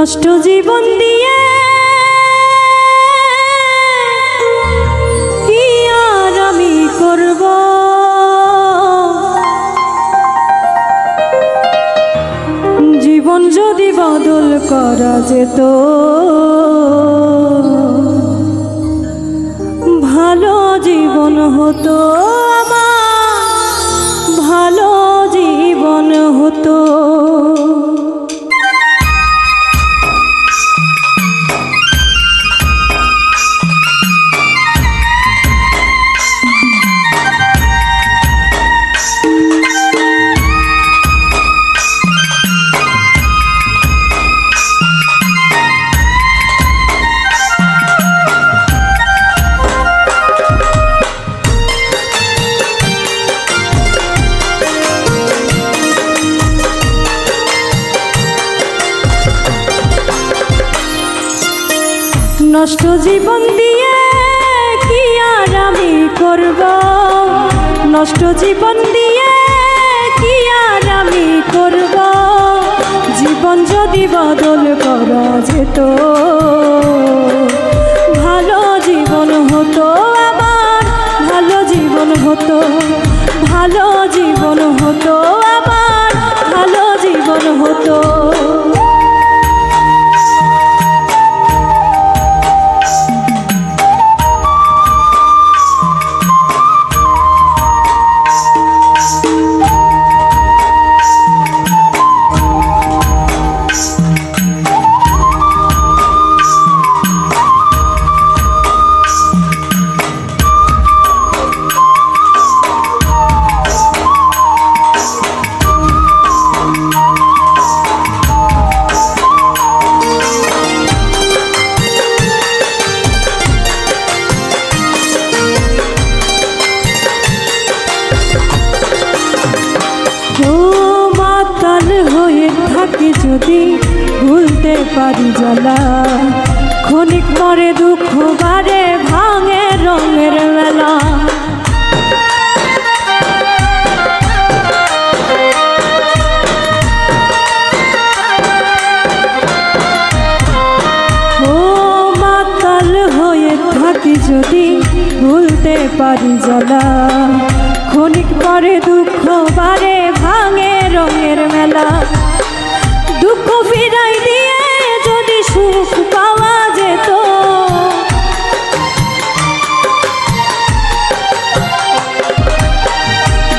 নষ্ট জীবন দিয়ে কি আর আমি করব, জীবন যদি বদল করা যেত ভালো জীবন হতো, আমার ভালো জীবন হতো। নষ্ট জীবন দিয়ে কি আর আমি করব, নষ্ট জীবন দিয়ে কি আর আমি করব, জীবন যদি বদল করা যেত ভালো জীবন হতো, আমার ভালো জীবন হতো, ভালো জীবন হতো, আমার ভালো জীবন হতো। যদি ভুলতে পারি জ্বালা, ক্ষণিক পরে দুঃখ বারে ভাঙে রঙের মেলা। ও মাতাল হয়ে থাকি যদি ভুলতে পারি জ্বালা, ক্ষণিক পরে দুঃখ বারে ভাঙে রঙের মেলা। দুঃখ ফিরাই দিয়ে যদি সুখ পাওয়া যেত,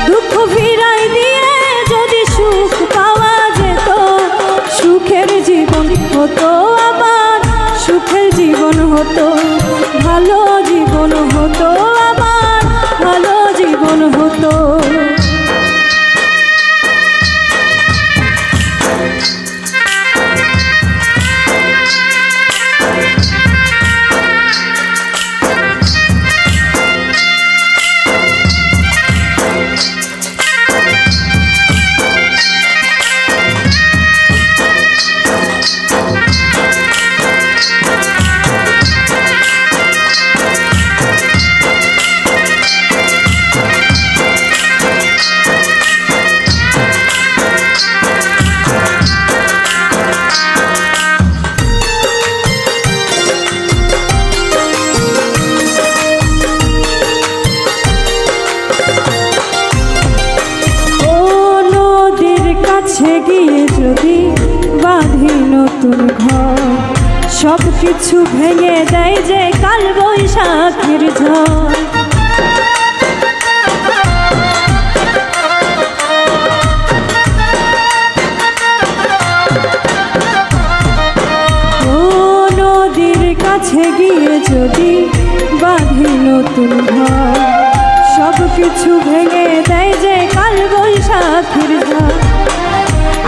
দুঃখ ফিরাই দিয়ে যদি সুখ পাওয়া যেত, সুখের জীবন হতো, আমার সুখের জীবন হতো, ভালো জীবন হতো, আমার ভালো জীবন হতো। গিয়ে যদি বাঁধি নতুন ঘর, সব কিছু ভেঙে দেয় যে কাল বৈশাখের ঝড়। ও নদীর কাছে গিয়ে যদি বাঁধি নতুন ঘর, সব কিছু ভেঙে দেয় যে কাল বৈশাখের ঝড়।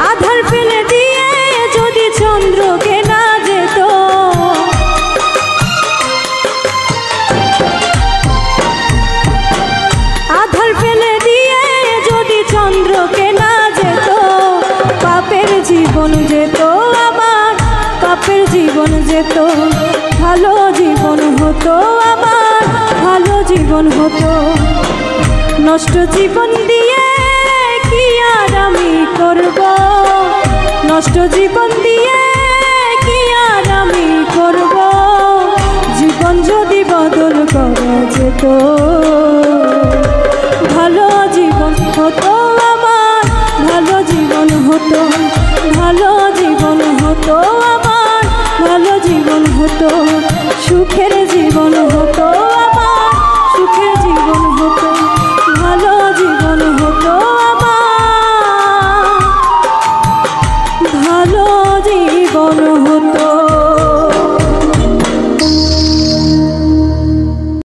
আধার ফেলে দিয়ে যদি চন্দ্রকে না যেত, আধার ফেলে দিয়ে যদি চন্দ্রকে না যেত, পাপের জীবন যেত, আমার পাপের জীবন যেত, ভালো জীবন হতো, আমার ভালো জীবন হতো। নষ্ট জীবন দিয়ে কি আর আমি করব, নষ্ট জীবন দিয়ে কি করব জীবন যদি বদল করা যেত।